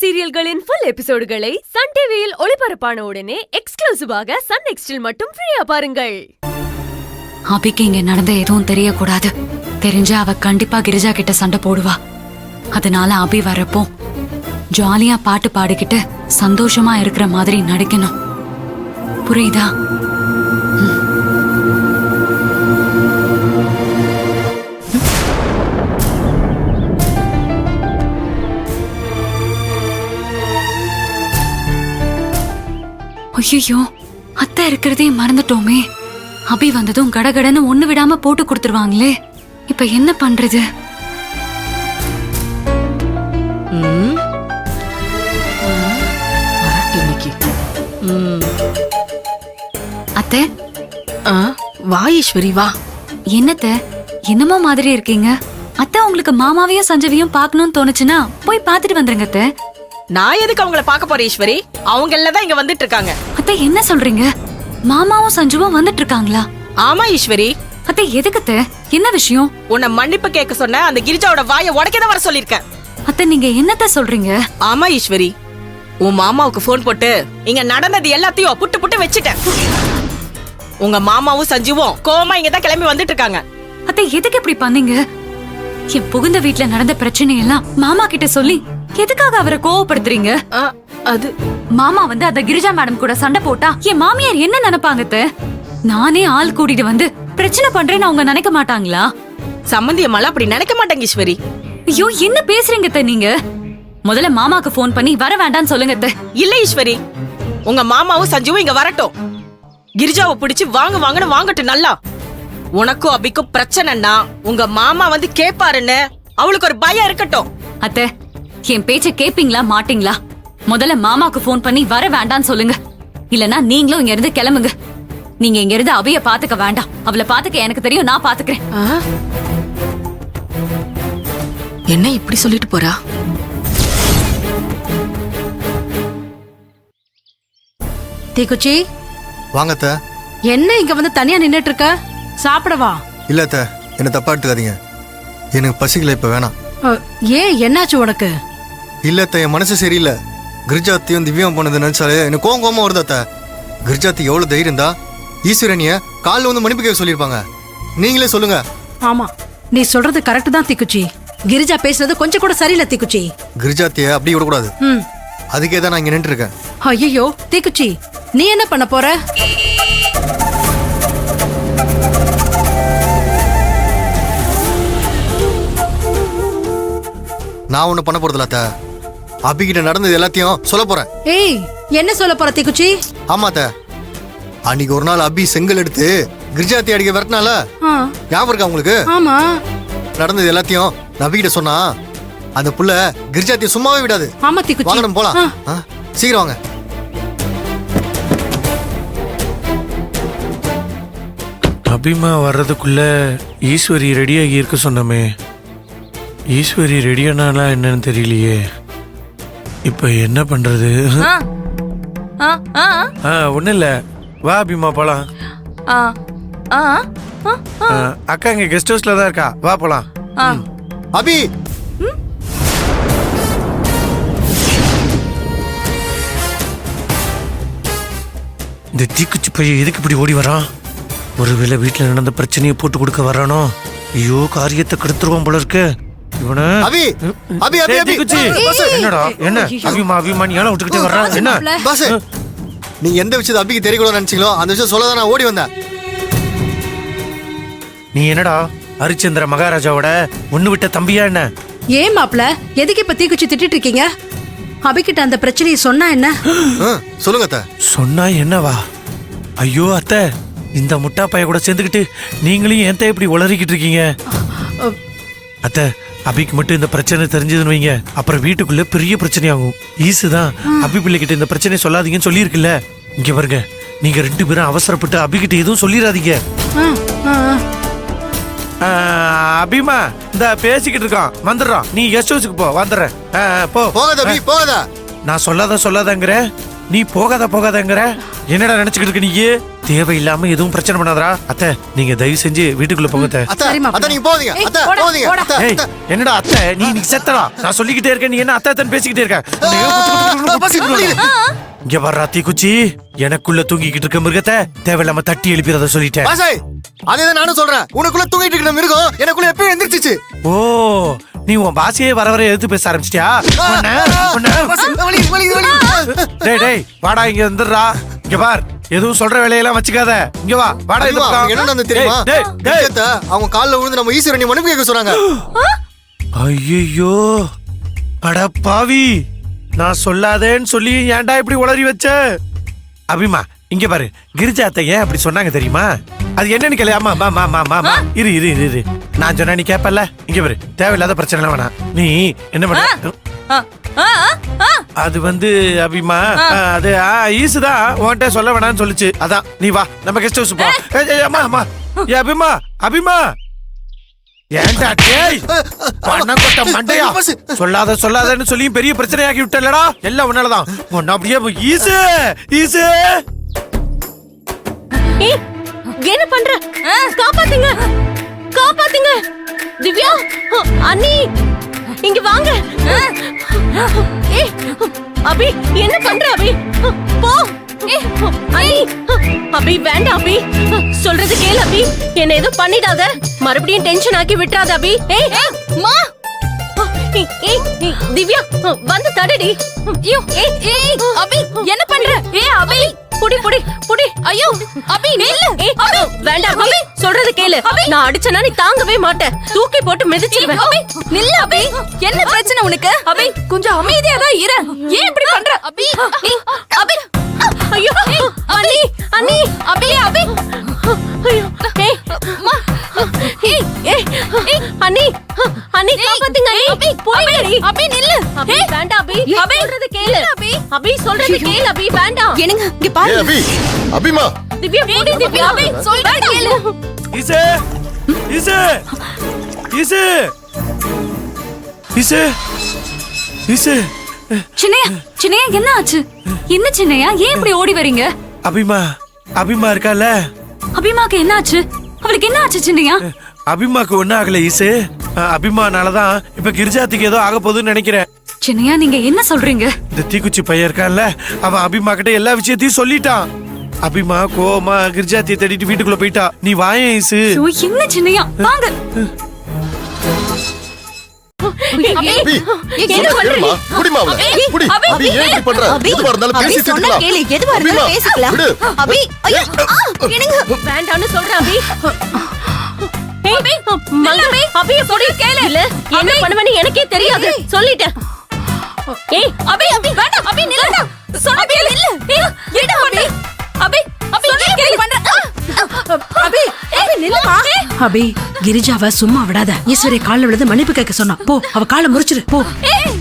சீரியல்களின் full எபிசோடுகளை Sun டிவியில் ஒளிபரப்பான உடனே எக்ஸ்க்ளூசிவாக சன் நெக்ஸ்டில் மட்டும் ஃப்ரீயா பாருங்கள். அபிக்கு இங்க நடந்த எதுவும் தெரியக்கூடாது. தெரிஞ்சா அவ கண்டிப்பா கிரிஜா கிட்ட சண்டை போடுவா. அதனால அபி வரப்போ ஜாலியா பாட்டு பாடிக்கிட்டு சந்தோஷமா இருக்கிற மாதிரி நடிக்கணும். புரியுதா? ஐயோ, அத்தை இருக்கிறதே மறந்துட்டோமே. அபி வந்ததும் கடகடன்னு ஒண்ணு விடாம போட்டு கொடுத்துருவாங்களே. இப்ப என்ன பண்றது? அத்தை, வா ஈஸ்வரி வா. என்னத்த என்னமோ மாதிரி இருக்கீங்க? அத்தை, உங்களுக்கு மாமாவையும் சஞ்சவியும் பாக்கணும்னு தோணுச்சுன்னா போய் பாத்துட்டு வந்துருங்க அத்தை. நான் எதுக்கு அவங்கள பாக்க போறேன் ஈஸ்வரி? அவங்க எல்லாம் இங்க வந்துட்டு இருக்காங்க. அத்தை, என்ன சொல்றீங்க? மாமாவும் சஞ்சுவும் வந்துட்டு இருக்காங்களா? ஆமா ஈஸ்வரி. அத்தை, எதுக்கு? என்ன விஷயம்? உன்னை மன்னிப்பு கேட்க சொன்ன அந்த கிரிஜாவோட வாயை உடைக்கதான் வர சொல்லிருக்கேன். அத்தை, நீங்க என்னத்த சொல்றீங்க? ஆமா ஈஸ்வரி, உன் மாமாவுக்கு போன் போட்டு இங்க நடந்தது எல்லாத்தையும் புட்டு புட்டு வச்சுட்டேன். உங்க மாமாவும் சஞ்சுவும் கோமா இங்க தான் கிளம்பி வந்துட்டு இருக்காங்க. அத்தை, எதுக்கு இப்படி பண்ணீங்க? என் புகுந்த வீட்டுல நடந்த பிரச்சனையெல்லாம் மாமா கிட்ட சொல்லி எதுக்காக அவரை கோவப்படுத்துறீங்க? அது மாமா வந்து அந்த கிரிஜா மேடம் கூட சண்டை போட்டா என் மாமியார் என்ன நினைப்பாங்க? நானே ஆள் கூட்டிட்டு வந்து பிரச்சனை பண்றேன்னு அவங்க நினைக்க மாட்டாங்களா? சம்பந்தியம்மால அப்படி நினைக்க மாட்டாங்க ஈஸ்வரி. ஐயோ, என்ன பேசுறீங்க நீங்க? முதல்ல மாமாக்கு போன் பண்ணி வர வேண்டாம்னு சொல்லுங்க. இல்ல ஈஸ்வரி, உங்க மாமாவும் சஞ்சுவும் இங்க வரட்டும். கிரிஜாவை பிடிச்சு வாங்கன்னு வாங்கட்டும். நல்லா உனக்கும் அபிக்கும் பிரச்சனைன்னா உங்க மாமா வந்து கேப்பாருன்னு அவளுக்கு ஒரு பயம் இருக்கட்டும். அத்தை, என் பேச்ச கேப்பீங்களா மாட்டீங்களா? முதல்ல மாமாக்கு போன் பண்ணி வர வேண்டாம்னு சொல்லுங்க. இல்லனா நீங்களும் இங்க இருந்து கிளம்புங்க. நீங்க இங்க இருந்து அபிய பாத்துக்க வேண்டாம். அவளை பாத்துக்க எனக்கு தெரியும், நான் பாத்துக்கிறேன். என்ன இப்படி சொல்லிட்டு போறா? தீக்குச்சி, வாங்க அத்தை. என்ன இங்க வந்து தனியா நின்னுட்டு இருக்க? சாப்பிடவா? இல்ல அத்தை, என்ன தப்பா எடுத்துக்காதீங்க. எனக்கு பசிக்கல, இப்ப வேணாம். ஏன், என்னாச்சு உனக்கு? இல்ல அத்தை, என் மனசு சரியில்லை. கிரிஜாத்தையும் திவ்யாவும் போனது நினைச்சாலே எனக்கு கோவமா வருது அத்தை. கிரிஜாத்தி எவ்வளவு தைரியம் தான் ஈஸ்வரனிய காலில் வந்து மன்னிப்பு கேட்க சொல்லியிருப்பாங்க. நீங்களே சொல்லுங்க. ஆமா, நீ சொல்றது கரெக்ட் தான் தீக்குச்சி. கிரிஜா பேசுறது கொஞ்சம் கூட சரியில்லை தீக்குச்சி. கிரிஜாத்திய அப்படி விடக்கூடாது. அதுக்கே தான் நான் இங்க நின்று இருக்கேன். ஐயோ தீக்குச்சி, நீ என்ன பண்ண போற? நான் ஒண்ணு பண்ண போறதில்ல அத்தை. அபிகிட்ட நடந்தது எல்லாத்தையும் சொல்ல போறேன். ஏய், என்ன சொல்ல போற தீக்குச்சி? ஆமா அத்தை, அன்னைக்கு ஒரு நாள் அபி செங்கல் எடுத்து கிரிஜாத்தி அடிக்க விரட்டினால, ஞாபகம் இருக்கா உங்களுக்கு? ஆமா. நடந்தது எல்லாத்தையும் நபிகிட்ட சொன்னா அந்த புள்ள கிரிஜாத்திய சும்மாவே விடாது. ஆமா தீக்குச்சி, வாங்க நம்ம போலாம். சீக்கிரம் வாங்க. அபிமா வர்றதுக்குள்ள ஈஸ்வரி ரெடியாகி இருக்க சொன்னமே. ஈஸ்வரி ரெடியானாலா என்னன்னு தெரியலையே. இப்ப என்ன பண்றது? ஒண்ணு இல்ல, வா அபிமா போலாம். அக்கா இங்க கெஸ்ட் ஹவுஸ்ல தான் இருக்கா, வா போலாம். அபி, இந்த தீக்குச்சி பையன் எதுக்கு இப்படி ஓடி வரான்? ஒருவேளை வீட்டுல நடந்த பிரச்சனையை போட்டு கொடுக்க வரானோ? ஐயோ, காரியத்தை கெடுத்துருவான் போல இருக்கு இவனை. அபி, அபி, அபி, அபி. என்னடா என்ன அபிமா அபிமா நீ ஏன் விட்டுக்கிட்டே வர்ற? என்ன பாஸ், நீங்க எந்த விஷயத்தை அபிக்கு தெரியக்கூடாது நினைச்சீங்களோ அந்த விஷயம் சொல்லதான் நான் ஓடி வந்தேன். நீ என்னடா ஹரிச்சந்திர மகாராஜாவோட ஒண்ணு விட்ட தம்பியா என்ன? ஏன் மாப்ள, எதுக்கு இப்ப தீக்குச்சி திட்டிட்டு இருக்கீங்க? அபிகிட்ட அந்த பிரச்சனையை சொன்னா என்ன? சொல்லுங்க அத்தை. சொன்னா என்னவா? ஐயோ அத்தை, இந்த முட்டா பைய கூட சேர்ந்துக்கிட்டு நீங்களும் ஏன் இப்படி உளறிக்கிட்டு இருக்கீங்க? அத்தை, அபிக்கு மட்டும் இந்த பிரச்சனை தெரிஞ்சதுன்னு வைங்க, அப்புறம் வீட்டுக்குள்ள பெரிய பிரச்சனை ஆகும். ஈசுதான் அபி பிள்ளைகிட்ட இந்த பிரச்சனை சொல்லாதீங்கன்னு சொல்லியிருக்குல்ல. இங்க பாருங்க, நீங்க ரெண்டு பேரும் அவசரப்பட்டு அபிகிட்ட எதுவும் சொல்லிடாதீங்க. அபிமா இந்த பேசிக்கிட்டு இருக்கான், வந்துடுறான். நீ கெஸ்ட் ஹவுஸுக்கு போ, வந்துடுறேன். நான் சொல்லாதங்கிற, நீ போகாதங்கிற. என்னடா நினைச்சுக்கிட்டு இருக்க நீ? தேவையில்லாம எதுவும் பிரச்சனை பண்ணாதடா. அத்தை நீங்க தயவு செஞ்சு வீட்டுக்குள்ள போங்க அத்தை. அத்தை சரிம்மா. அத்தை நீங்க போதீங்க ஏய், அத்தை போடா, போதீங்க போடா. அத்தை, ஏய் அத்தை. என்னடா அத்தை நீ இன்னைக்கு செத்தடா. நான் சொல்லிக்கிட்டே இருக்கேன், நீ என்ன அத்தை அத்தைன்னு பேசிக்கிட்டே இருக்க. இங்க வர்றா தீக்குச்சி, எனக்குள்ள தூங்கிக்கிட்டு இருக்க மிருகத்தை தேவையில்லாம தட்டி எழுப்பிறத சொல்லிட்டேன். பாசாய் அதேதான் நானும் சொல்றேன். உனக்குள்ள தூங்கிட்டு இருக்கிற மிருகம் எனக்குள்ள எப்பயும் எந்திரிச்சிச்சு. ஓ நீ உன் பாசியே வர வர எடுத்து பேச ஆரம்பிச்சிட்டியா? டேய் டேய் வாடா இங்க வந்துடுறா. இங்க பார் எதுவும் சொல்ற வேலையெல்லாம் வச்சுக்காத. இங்க வா வாடா இந்த பக்கம். என்ன நடந்து தெரியுமா? டேய், டேய், டேய். அத்தை, அவங்க கால்ல விழுந்து நம்ம ஈஸ்வரனை மன்னிப்பு கேட்க சொன்னாங்க. ஐயோ அட பாவி, நான் சொல்லாதேன்னு சொல்லி ஏன்டா இப்படி உளறி வச்ச? அபிமா இங்க பாரு, கிரிஜா அத்தை ஏன் அப்படி சொன்னாங்க தெரியுமா? அது என்னன்னு கேளு. ஆமா ஆமா ஆமா ஆமா இரு இரு இரு இரு. நான் சொன்னா நீ கேப்பல்ல. இங்க பாரு, தேவையில்லாத பிரச்சனை எல்லாம் வேணாம். நீ என்ன பண்ண? அது வந்து அபிமா அது ஈசுதான் உன்கிட்ட சொல்ல வேணாம்னு சொல்லுச்சு. அதான் நீ வா நம்ம கெஸ்ட் ஹவுஸ் போ. அம்மா அம்மா ஏ அபிமா அபிமா ஏன்டா டேய் பண்ண கொட்ட மண்டையா, சொல்லாத சொல்லாதன்னு சொல்லி பெரிய பிரச்சனையாக்கி விட்டலடா. எல்லாம் உன்னாலதான். உன்ன அப்படியே ஈசு ஈசு. ஏய், என்ன பண்ற? காப்பாத்துங்க காப்பாத்துங்க. திவ்யா அண்ணி இங்க வாங்க. ஏய் அபி என்ன பண்ற அபி? போ. ஏய் அண்ணி அபி வேண்டாம் அபி, சொல்றது கேளு அபி. என்ன எதுவும் பண்ணிடாத, மறுபடியும் டென்ஷன் ஆக்கி விட்டுறாத அபி. ஏய் மா திவ்யா வந்து தடடி. ஐயோ ஏய் ஏய் அபி என்ன பண்ற? ஏய் அபி புடி புடி புடி. ஐயோ அபி நில்லு. ஏய் அபி வேண்டாம் அபி, சொல்றது கேளு. நான் அடிச்சனா நீ தாங்கவே மாட்ட, தூக்கி போட்டு மிதிச்சிடுவேன். அபி நில்லு அபி. என்ன பிரச்சனை உனக்கு? அபி கொஞ்சம் அமைதியா தான் இரு. ஏன் இப்படி பண்ற? அபி அபி ஐயோ அண்ணி அண்ணி அபி அபி ஐயோ ஏய் அம்மா ஏய் ஏய் அண்ணி அண்ணி காப்பாத்துங்க. அபி போடி அபி நில்லு. அபி வேண்டாம் அபி, அபி சொல்றது கேளு. அபி அபி சொல்றது கேளு அபி வேண்டாம். என்னங்க இங்க பாரு. அபி அபிமா திவ்யா போடி திவ்யா. அபி சொல்றது கேளு. ஈசு ஈசு ஈசு ஈசு ஈசு. சின்னையா சின்னையா என்ன ஆச்சு? என்ன சின்னையா ஏன் இப்படி ஓடி வரீங்க? அபிமா அபிமா இருக்கால, அபிமாக்கு என்ன ஆச்சு? அவளுக்கு என்ன ஆச்சு சின்னையா? அபிமாக்கு ஒன்னும் ஆகல ஈசு. அபிமானாலதான் இப்ப கிரிஜாத்துக்கு ஏதோ ஆக போகுதுன்னு நினைக்கிறேன். சின்னையா நீங்க என்ன சொல்றீங்க? இந்த தீக்குச்சி பையன் இருக்கான்ல, அவன் அபிமா கிட்ட எல்லா விஷயத்தையும் சொல்லிட்டான். அபிமா கோமா கிரிஜாத்தியை தேடிட்டு வீட்டுக்குள்ள போயிட்டா. நீ வாயேன் ஈசு. ஐயோ, என்ன சின்னையா வாங்க. அபி என்ன பண்றீங்க? புடிமா அவளை புடி. அபி ஏன் இப்படி பண்ற? எதுவா இருந்தாலும் பேசிட்டு இருக்கலாம். எதுவா இருந்தாலும் பேசிக்கலாம். அபி ஐயோ என்னங்க வேண்டாம்னு சொல்றேன் அபி. ஏய் அபி மல்லபி அபி போடி கேளு. இல்ல என்ன பண்ணுவேன்னு எனக்கே தெரியாது, சொல்லிட்டேன். ஏய் அபி அபி வேண்டாம் அபி நில்லு. சொன்ன கேளு. இல்ல ஏய் என்ன பண்ணு? அபி அபி கேளு பண்ற. அபி அபி நில்லுமா. அபி கிரிஜாவை சும்மா விடாத. ஈஸ்வரி கால்ல விழுந்து மன்னிப்பு கேட்க சொன்னா. போ அவ காலை முறிச்சிரு போ. ஏய்